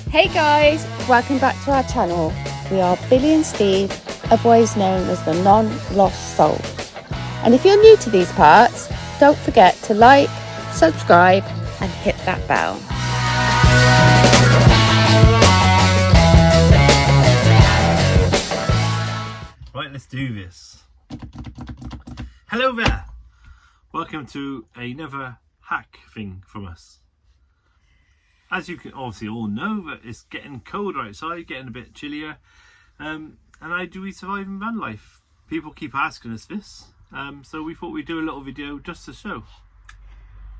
Hey guys, welcome back to our channel. We are Billie and Steve, otherwise known as the Non-Lost Souls. And if you're new to these parts, don't forget to like, subscribe and hit that bell. Right, let's do this. Hello there. Welcome to another hack thing from us. As you can obviously all know, that it's getting colder outside, getting a bit chillier. And how do we survive in van life? People keep asking us this. So we thought we'd do a little video just to show.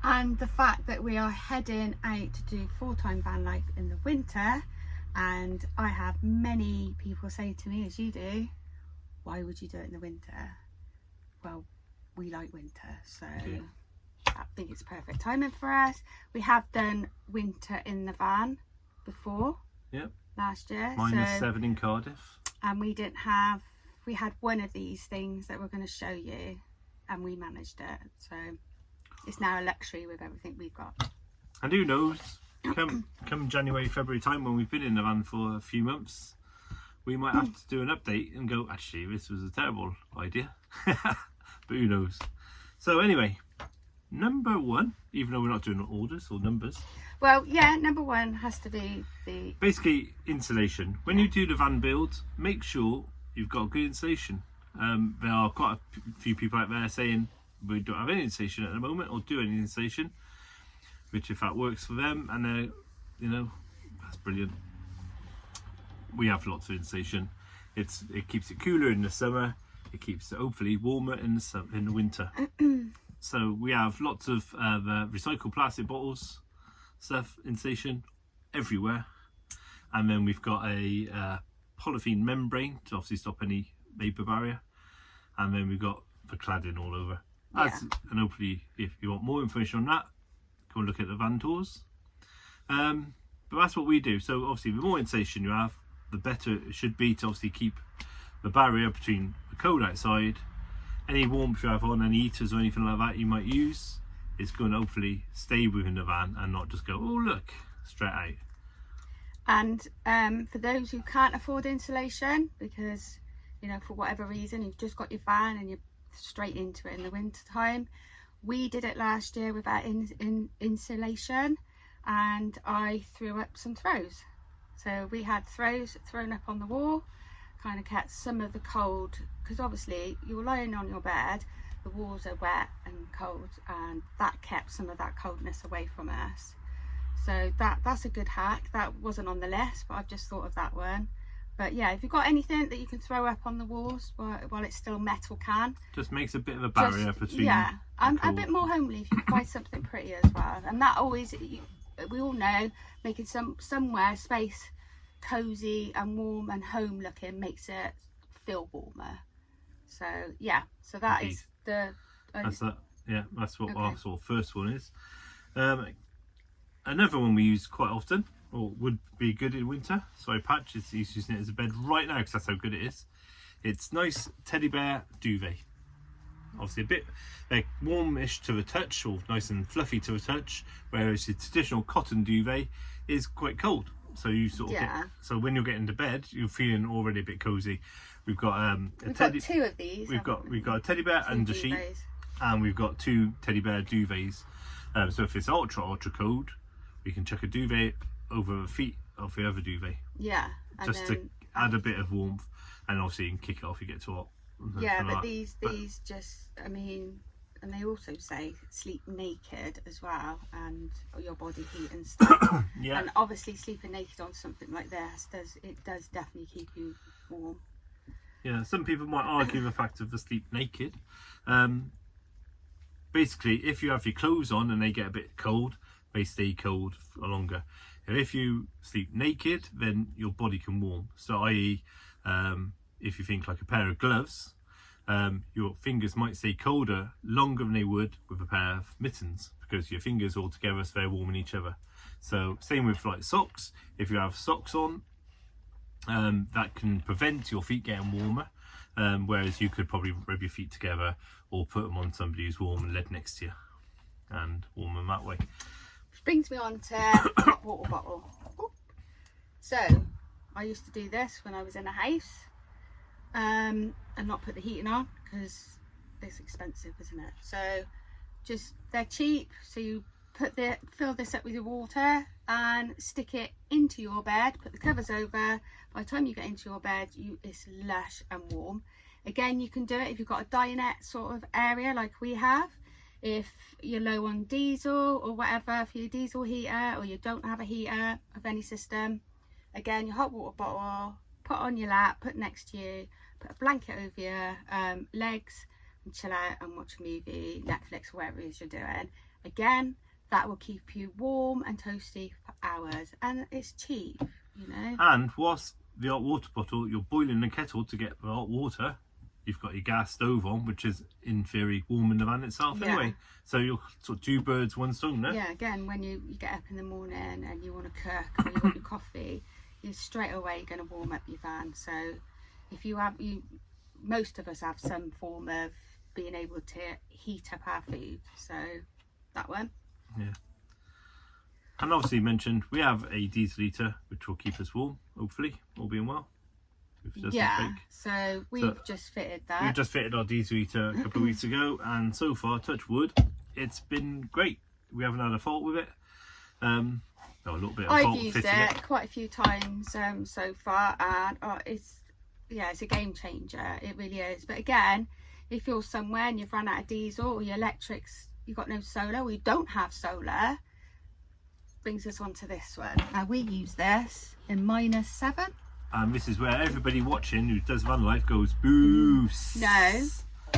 And the fact that we are heading out to do full-time van life in the winter, and I have many people say to me, as you do, why would you do it in the winter? Well, we like winter, so yeah. I think it's perfect timing for us. We have done winter in the van before. Yep. Last year. -7 in Cardiff. And we had one of these things that we're going to show you, and we managed it. So it's now a luxury with everything we've got. And who knows, come January, February time, when we've been in the van for a few months, we might have to do an update and go, actually, this was a terrible idea. But who knows. So anyway, number one, even though we're not doing orders or numbers. Well, yeah, number one has to be basically insulation. When you do the van build, make sure you've got good insulation. There are quite a few people out there saying we don't have any insulation at the moment, or do any insulation, which if that works for them, and you know, that's brilliant. We have lots of insulation. It keeps it cooler in the summer. It keeps it hopefully warmer in the winter. So we have lots of recycled plastic bottles, stuff, insulation everywhere. And then we've got a polythene membrane to obviously stop any vapor barrier. And then we've got the cladding all over. Yeah. And hopefully, if you want more information on that, go and look at the van tours. But that's what we do. So obviously, the more insulation you have, the better it should be to obviously keep the barrier between the cold outside. Any warmth you have on, any heaters or anything like that you might use, is going to hopefully stay within the van and not just go, oh look, straight out. And for those who can't afford insulation, because you know, for whatever reason you've just got your van and you're straight into it in the winter time, we did it last year without insulation, and I threw up some throws. So we had throws thrown up on the wall, kind of kept some of the cold, because obviously you're lying on your bed, the walls are wet and cold, and that kept some of that coldness away from us. So that's a good hack. That wasn't on the list, but I've just thought of that one. But yeah, if you've got anything that you can throw up on the walls while it's still metal can, just makes a bit of a barrier between. Yeah, and a bit more homely if you can find something pretty as well. And that always, we all know, making somewhere space cozy and warm and home looking makes it feel warmer. So yeah, so that Indeed. Is the that's that. Yeah, that's what our sort of first one is. Another one we use quite often, or would be good in winter. Sorry, Patch is using it as a bed right now because that's how good it is. It's nice teddy bear duvet. Obviously a bit warmish to the touch, or nice and fluffy to the touch, whereas the traditional cotton duvet is quite cold. So you sort of so when you're getting to bed, you're feeling already a bit cozy. We've got we've got two of these. We've got a teddy bear under sheet, and we've got two teddy bear duvets. So if it's ultra cold, we can chuck a duvet over the feet of the other duvet. Yeah. Just to add a bit of warmth, and obviously you can kick it off if you get too hot. Yeah, but these just, I mean, and they also say sleep naked as well, and your body heat and stuff. Yeah. And obviously sleeping naked on something like this does definitely keep you warm. Yeah, some people might argue the fact of the sleep naked. Basically, if you have your clothes on and they get a bit cold, they stay cold for longer. And if you sleep naked, then your body can warm. So i.e., if you think like a pair of gloves, your fingers might stay colder longer than they would with a pair of mittens, because your fingers all together so they're warming each other. So same with like socks. If you have socks on, that can prevent your feet getting warmer, whereas you could probably rub your feet together or put them on somebody who's warm and laid next to you and warm them that way. Which brings me on to hot water bottle. So I used to do this when I was in a house, and not put the heating on because it's expensive, isn't it? So just, they're cheap. So you fill this up with your water and stick it into your bed, put the covers over. By the time you get into your bed, it's lush and warm. Again, you can do it if you've got a dinette sort of area like we have. If you're low on diesel or whatever, for your diesel heater, or you don't have a heater of any system, again, your hot water bottle, put on your lap, put next to you, put a blanket over your legs, and chill out and watch a movie, Netflix, whatever it is you're doing. Again, that will keep you warm and toasty for hours, and it's cheap, you know. And whilst the hot water bottle, you're boiling the kettle to get the hot water, you've got your gas stove on, which is in theory warming the van itself anyway. So you're sort of two birds, one stone there. Yeah, again, when you get up in the morning and you want to cook or you want your coffee, you're straight away going to warm up your van. So if most of us have some form of being able to heat up our food. So that one. Yeah. And obviously you mentioned we have a diesel heater which will keep us warm, hopefully, all being well. So we've just fitted that. We've just fitted our diesel heater a couple of weeks ago, and so far, touch wood, it's been great. We haven't had a fault with it. A little bit of I've fault used fitting it quite a few times so far, and it's a game changer. It really is. But again, if you're somewhere and you've run out of diesel, or your electrics, you've got no solar, or you don't have solar, brings us on to this one. Now we use this in -7. And this is where everybody watching who does van life goes boost. No,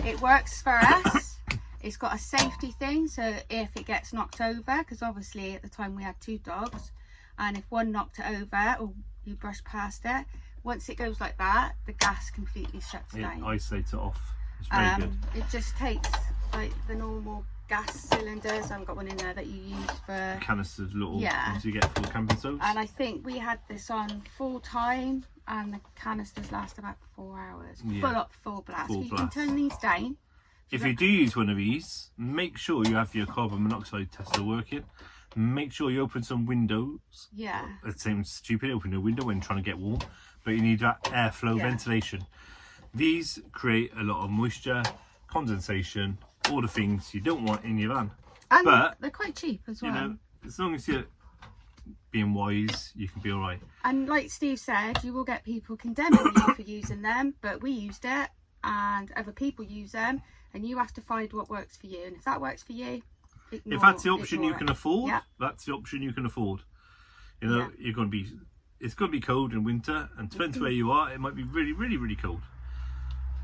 it works for us. It's got a safety thing, so if it gets knocked over, because obviously at the time we had 2 dogs, and if one knocked it over or you brush past it, once it goes like that, the gas completely shuts down. It isolates it off. It's very good. It just takes like the normal gas cylinders. I've got one in there that you use for canisters, little ones you get for camping stoves. And I think we had this on full time, and the canisters last about 4 hours. Full blast. You can turn these down. If you do use one of these, make sure you have your carbon monoxide tester working. Make sure you open some windows. Yeah. It seems stupid, open a window when trying to get warm, but you need that airflow ventilation. These create a lot of moisture, condensation, all the things you don't want in your van. And but they're quite cheap as well. You know, as long as you're being wise, you can be all right. And like Steve said, you will get people condemning you for using them, but we used it, and other people use them, and you have to find what works for you. And if that works for you, if that's the option you can afford, that's the option you can afford. You know, it's going to be cold in winter, and depends where you are, it might be really, really, really cold.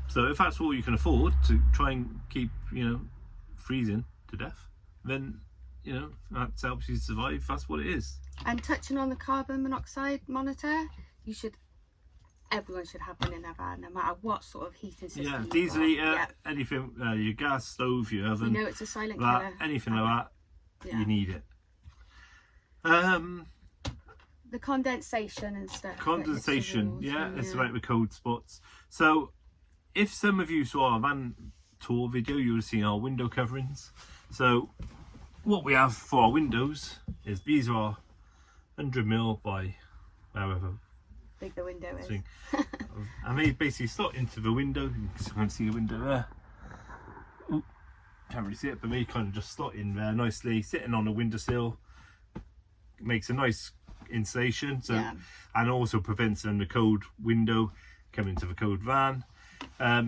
So if that's all you can afford to try and keep, freezing to death, then, that helps you survive. That's what it is. And touching on the carbon monoxide monitor, everyone should have one in their van, no matter what sort of heating system. Yeah, diesel heater, anything, your gas stove, your oven. It's a silent killer. Anything like that, you need it. The condensation and stuff. Condensation, it's about the cold spots. So, if some of you saw our van tour video, you would have seen our window coverings. So, what we have for our windows is these are 100mm by however big the window is. And they basically slot into the window. You can see the window there. Ooh, can't really see it, but they kind of just slot in there nicely, sitting on a windowsill. Makes a nice insulation, and also prevents the cold window coming into the cold van.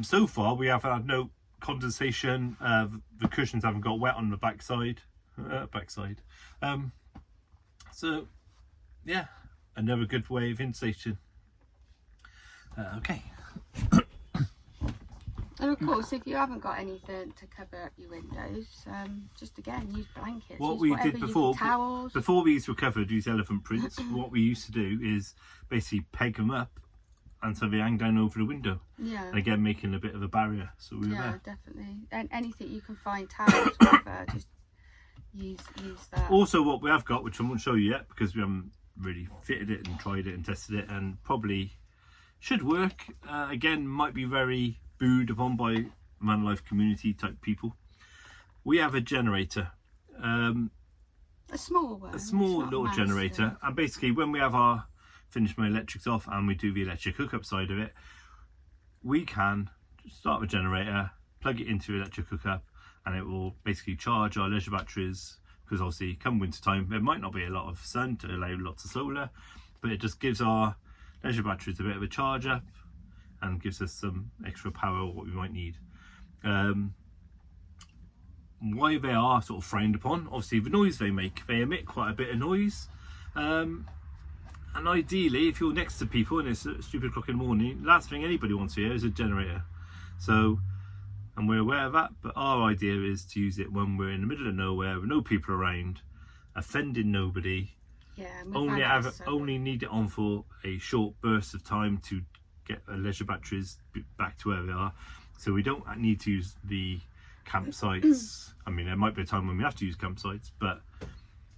So far we have had no condensation. The cushions haven't got wet on the backside. So yeah, another good way of insulation. Okay. And of course, if you haven't got anything to cover up your windows, just again use blankets. What we did before, towels. Before these were covered, use elephant prints. What we used to do is basically peg them up until they hang down over the window. Yeah. And again, making a bit of a barrier. So we were there. Definitely. And anything you can find, towels, whatever, just use that. Also, what we have got, which I won't show you yet because we haven't really fitted it and tried it and tested it, and probably should work. Again, might be very booed upon by van life community type people. We have a generator. A small one. A small little generator. And basically when we have our finish my electrics off and we do the electric hookup side of it, we can start the generator, plug it into the electric hookup, and it will basically charge our leisure batteries, because obviously come winter time there might not be a lot of sun to allow lots of solar, but it just gives our leisure batteries a bit of a charge up and gives us some extra power what we might need. Why they are sort of frowned upon, obviously the noise they make, they emit quite a bit of noise, and ideally if you're next to people and it's a stupid o'clock in the morning, last thing anybody wants to hear is a generator. So, and we're aware of that, but our idea is to use it when we're in the middle of nowhere with no people around, offending nobody. Only need it on for a short burst of time to get our leisure batteries back to where they are, so we don't need to use the campsites. I mean, there might be a time when we have to use campsites, but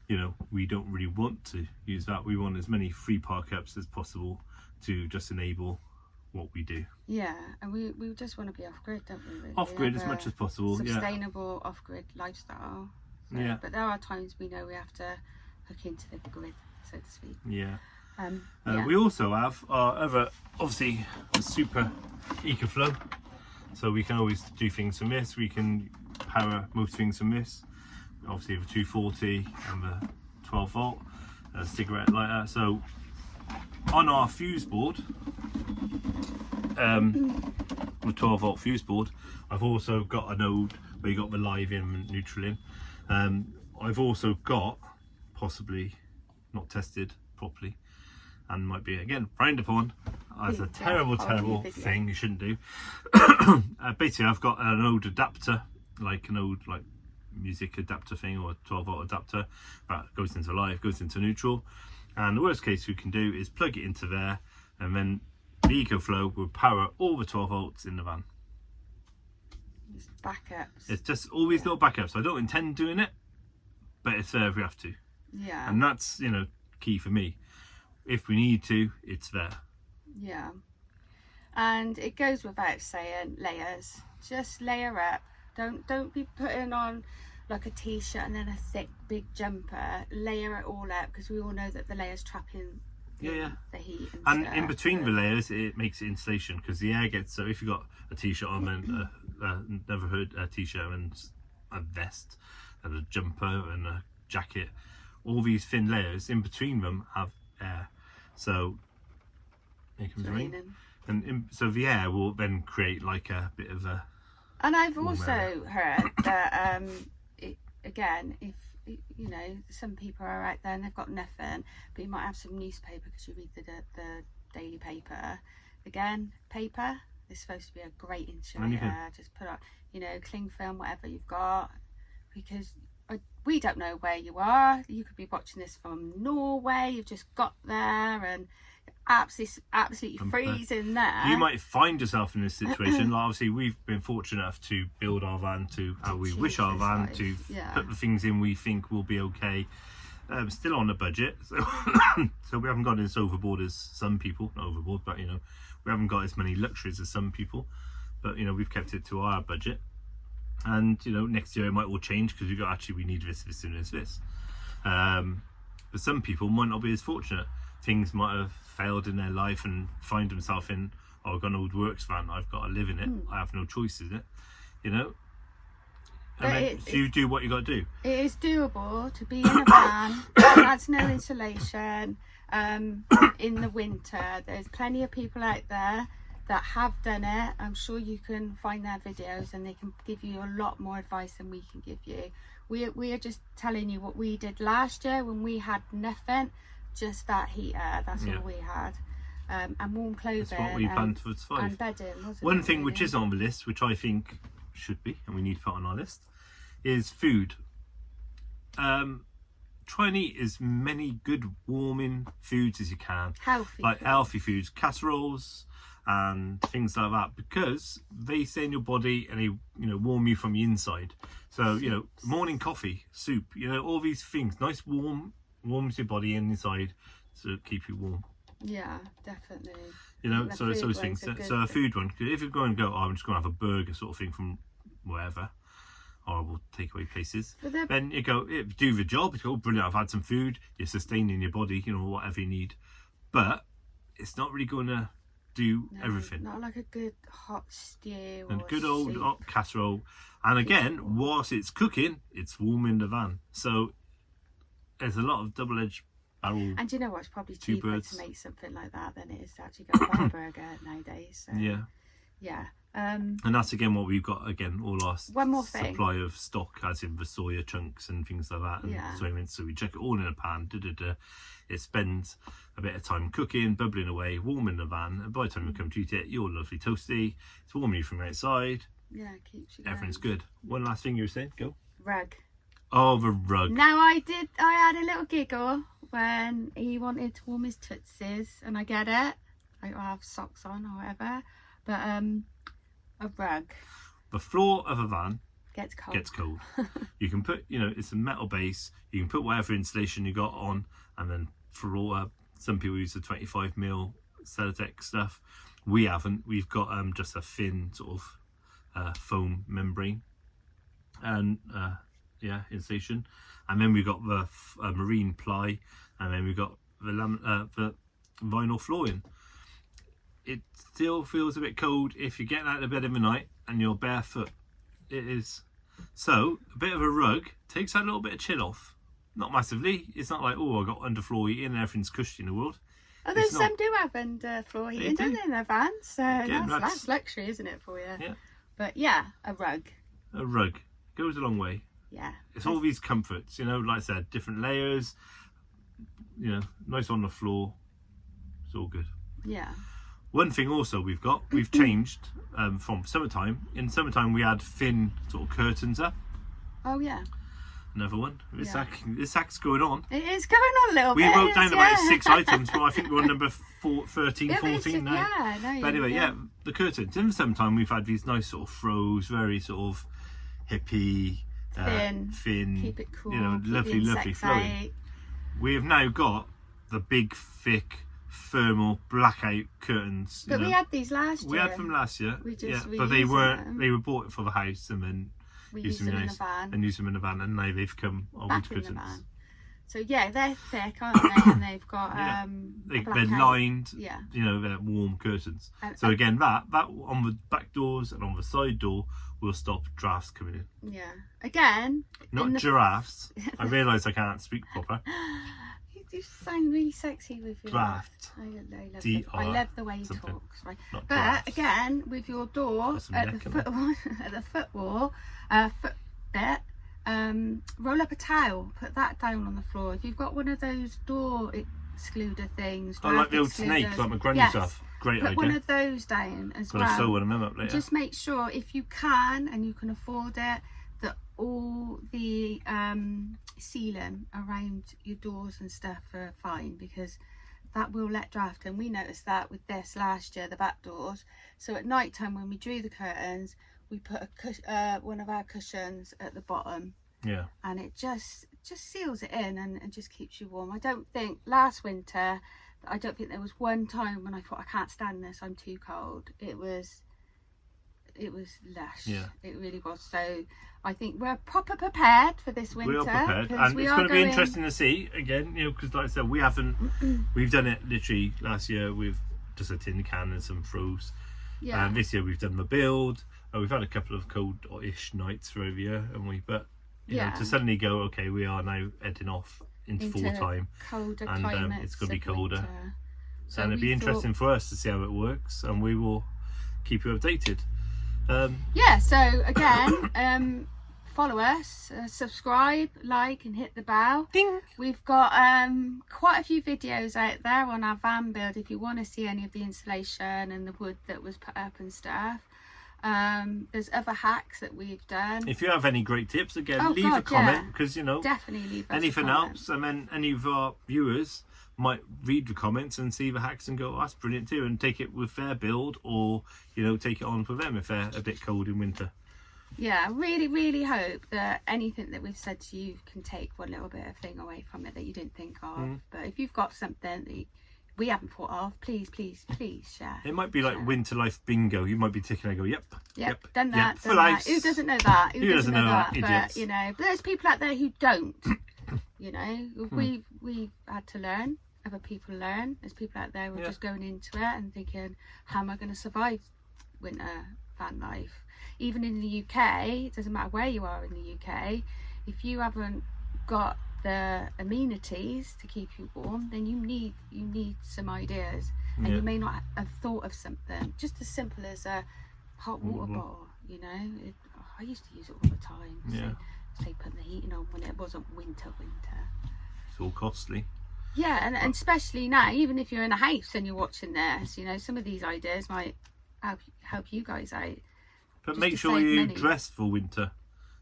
you know, we don't really want to use that. We want as many free park ups as possible to just enable what we do. Yeah, and we just want to be off grid, don't we? Really? Off grid as much as possible. Sustainable off grid lifestyle. So, yeah. But there are times we know we have to hook into the grid, so to speak. Yeah. Yeah. We also have our other, obviously, the super Ecoflow. So we can always do things from this. We can power most things from this. Obviously the 240 and the 12 volt cigarette lighter. So on our fuse board, the 12 volt fuse board, I've also got a node where you got the live in and neutral in. I've also got, possibly not tested properly, and might be again frowned upon as a terrible thing you shouldn't do. Basically I've got an old adapter, like an old music adapter thing, or a 12 volt adapter that goes into live, goes into neutral, and the worst case we can do is plug it into there, and then the Ecoflow will power all the 12 volts in the van. It's backups. It's just always little backups. I don't intend doing it, but it's there if we have to. Yeah. And that's, you know, key for me. If we need to, it's there. Yeah. And it goes without saying, layers. Just layer up. Don't be putting on like a t-shirt and then a thick big jumper. Layer it all up, because we all know that the layers trap in the heat and in between the layers it makes it insulation, because the air gets, so if you've got a t-shirt on and never heard a t-shirt and a vest and a jumper and a jacket, all these thin layers in between them have air, so here comes the rain, and so the air will then create like a bit of a. And I've also heard that again, if you know, some people are out there and they've got nothing, but you might have some newspaper because you read the daily paper. Again, paper is supposed to be a great insulator. Just put up, you know, cling film, whatever you've got, because we don't know where you are. You could be watching this from Norway. You've just got there and absolutely freezing there. You might find yourself in this situation. Like, obviously we've been fortunate enough to build our van to how we wish our van to put the things in we think will be okay. Still on a budget, so so we haven't gone as overboard as some people. Not overboard, but you know, we haven't got as many luxuries as some people, but you know, we've kept it to our budget. And you know, next year it might all change, because we need this and this. But some people might not be as fortunate. Things might have failed in their life and find themselves in, oh, I've got an old works van, I've got to live in it, I have no choice in it, you know. And then you do what you got to do. It is doable to be in a van that has no insulation in the winter. There's plenty of people out there that have done it. I'm sure you can find their videos and they can give you a lot more advice than we can give you. We are just telling you what we did last year when we had nothing, just that heater, that's all we had. And warm clothing. That's what we planned for 5. And bedding, wasn't One it, thing really? which is on the list, which I think should be, and we need to put on our list, is food. Try and eat as many good warming foods as you can. Healthy foods, casseroles and things like that, because they stay in your body and they, you know, warm you from the inside. So you know, morning coffee, soup, you know, all these things, nice warms your body inside to keep you warm. Yeah, definitely. You know, so it's those things. So a food one, if you're going to go, I'm just going to have a burger sort of thing from wherever, horrible takeaway places, then you go, do the job. You go, oh, brilliant, I've had some food. You're sustaining your body, you know, whatever you need. but it's not really going to do No, everything. Not like a good hot stew And or good old soup. hot casserole. And again, whilst it's cooking, it's warm in the van. So there's a lot of double-edged barrel. And you know what? It's probably Two cheaper birds. to make something like that than it is to actually go buy a burger nowadays. So, Yeah. yeah. And that's again what we've got, again, all our One more thing. supply of stock, as in the soya chunks and things like that. And Yeah. so we chuck it all in a pan. It spends a bit of time cooking, bubbling away, warm in the van. And by the time you come to eat it, you're lovely toasty. It's warming you from the outside. Yeah, it keeps you Everything's going. good. One last thing you were saying, go. Rug. Oh, the rug. Now I had a little giggle when he wanted to warm his tootsies, and I get it. I have socks on or whatever, but a rug The floor of a van gets cold. gets cold. You can put, it's a metal base. You can put whatever insulation you got on, and then for all, some people use the 25mm Celotex stuff. We haven't. We've got just a thin sort of foam membrane, and insulation, and then we've got the marine ply, and then we've got the vinyl flooring. It still feels a bit cold if you're getting out of bed in the night and you're barefoot. It is. So a bit of a rug takes that little bit of chill off. Not massively. It's not like, oh, I got underfloor heating and everything's cushy in the world. Although It's some not. do have underfloor heating, do. don't they, in their vans? So Again, that's luxury, isn't it, for you? Yeah. But yeah, a rug. A rug goes a long way. Yeah. It's all these comforts, like I said, different layers, nice on the floor. It's all good. Yeah. One thing also we've changed from summertime. In summertime we had thin sort of curtains up. Oh yeah. Another one. This Yeah. sack's going on. It is going on a little We bit. wrote down yeah. about 6 items, but I think we're on number 13, Yeah, but it's 14 now. yeah, no, But anyway, yeah, the curtains. In the summertime we've had these nice sort of throws, very sort of hippie, thin, Keep it cool. lovely, lovely flowing. Out. We have now got the big, thick, thermal blackout curtains. But we had these last year. We had them last year, We just but they reusing weren't. them. They were bought for the house and then We used used them in house the van. and used them in the van, and now they've come on Back wood in the curtains. van. So yeah, they're thick, aren't they? And they've got Yeah. a They're blackout. lined, Yeah. they're warm curtains. And- So again, that on the back doors and on the side door will stop drafts coming in. Yeah. Again. Not in the- giraffes. I realise I can't speak proper. You sound really sexy with your Draft. I love the way he something. talks. Right. Not But drafts. again, with your door That's some at the neck in foot at the foot wall, foot bit, roll up a towel, put that down on the floor. If you've got one of those door excluder things, I like draft the old snake, excluders, like my granny yes, stuff. Great put one idea. of those down as Gonna sew well. one of them up later. Just make sure, if you can and you can afford it, that all the sealing around your doors and stuff are fine, because that will let draft. And we noticed that with this last year, the back doors. So at night time when we drew the curtains, we put one of our cushions at the bottom, Yeah. and it just seals it in and just keeps you warm. I don't think last winter, I don't think there was one time when I thought, I can't stand this, I'm too cold. It was lush. Yeah. It really was. So I think we're proper prepared for this winter. We are prepared, 'cause and we it's are going to be going- interesting to see again, because like I said, we haven't. We've done it literally last year with just a tin can and some froze. Yeah. This year we've done the build. We've had a couple of cold-ish nights for over here, haven't we? But you know, Yeah. to suddenly go, okay, we are now heading off into full time, colder and, climates it's gonna be of colder. winter. So and it'd we be thought- interesting for us to see how it works, and we will keep you updated. Yeah, so again, follow us, subscribe, like, and hit the bell. Ding. We've got quite a few videos out there on our van build if you want to see any of the insulation and the wood that was put up and stuff. There's other hacks that we've done. If you have any great tips, again, Oh, leave a God, comment, yeah. because you know, Definitely leave us a anything comment. helps, and then any of our viewers might read the comments and see the hacks and go, oh, that's brilliant too, and take it with their build, or you know, take it on for them if they're a bit cold in winter. Yeah, I really hope that anything that we've said to you can take one little bit of thing away from it that you didn't think of. But if you've got something that we haven't thought of, please share. It might be like winter life bingo. You might be ticking and go, yep, Done that, for done that. life. Who doesn't know that? Who doesn't know that? But Idiots. you know, but there's people out there who don't. You know, we've had to learn. other people learn. There's people out there who are Yeah. just going into it and thinking, how am I going to survive winter van life? Even in the UK, it doesn't matter where you are in the UK, if you haven't got the amenities to keep you warm, then you need some ideas, and Yeah. you may not have thought of something just as simple as a hot water bottle. You know, I used to use it all the time. Yeah. Say put the heating on when it wasn't winter. It's all costly. Yeah, and especially now, even if you're in a house and you're watching this, you know, some of these ideas might help you guys out. But Just make to sure save you money. dress for winter.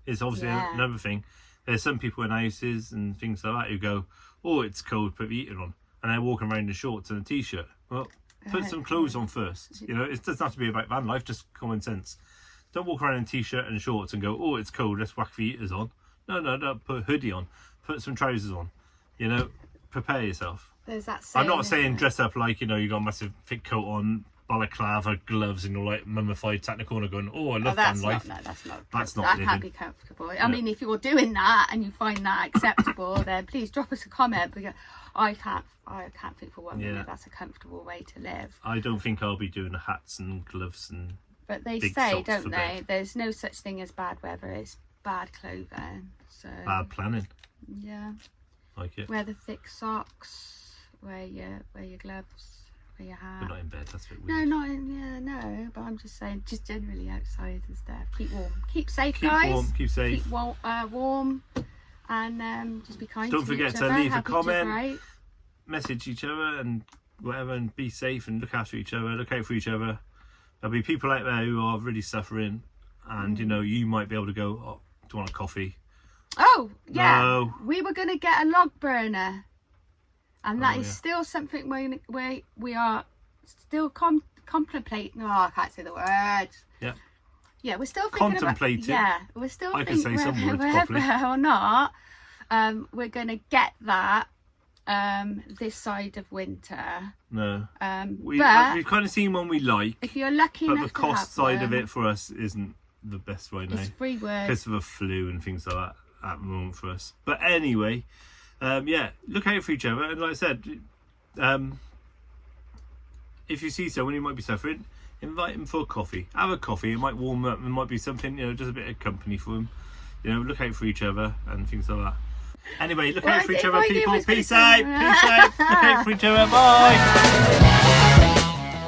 It's obviously Yeah. another thing. There's some people in houses and things like that who go, oh, it's cold, put the heater on. And they're walking around in shorts and a t-shirt. Well, put some clothes on first. You know, it doesn't have to be about van life, just common sense. Don't walk around in a t-shirt and shorts and go, oh, it's cold, let's whack the heaters on. No, put a hoodie on. Put some trousers on. You know, prepare yourself. There's that I'm not saying, saying isn't dress up like, you know, you got a massive thick coat on, balaclava, gloves, and you're like mummified sat in the corner going, oh, I love van life. That's not That's not that living. can't be comfortable. I mean, if you're doing that and you find that acceptable, then please drop us a comment, because I can't think for 1 minute that's a comfortable way to live. I don't think I'll be doing hats and gloves and... But they big say, socks don't for they, bed. There's no such thing as bad weather, it's bad clothing. So bad planning. yeah, Like it. wear the thick socks, wear your gloves, wear your hat. But not in bed, that's a bit No, weird. not in, no, but I'm just saying, just generally outside and stuff. Keep warm, keep safe, Keep guys. warm, keep safe. Keep warm, and just be kind. Don't to forget each to other, leave a help each other comment. out. Message each other and whatever, and be safe and look after each other, look out for each other. There'll be people out there who are really suffering, and you know, you might be able to go, oh, do you want a coffee? Oh yeah, No. we were gonna get a log burner, and that is yeah. still something we are still contemplating. Oh, I can't say the words. Yeah. Yeah, we're still thinking Contemplating? about. Yeah, we're still I can thinking say some words whether properly. or not we're gonna get that this side of winter. No. We've But kind of seen one we like, if you're lucky but enough the to have cost side of one, it for us isn't the best right now. it's free word. Because of the flu and things like that at the moment for us. But anyway, yeah, look out for each other. And like I said, if you see someone who might be suffering, invite them for a coffee. Have a coffee. It might warm up. It might be something, you know, just a bit of company for them. You know, look out for each other and things like that. Anyway, look out for each other, people. Peace out. Peace out. Look out for each other. Bye.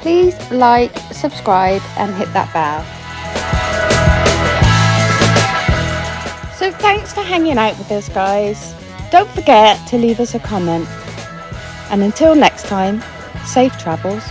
Please like, subscribe and hit that bell. So thanks for hanging out with us, guys. Don't forget to leave us a comment. And until next time, safe travels.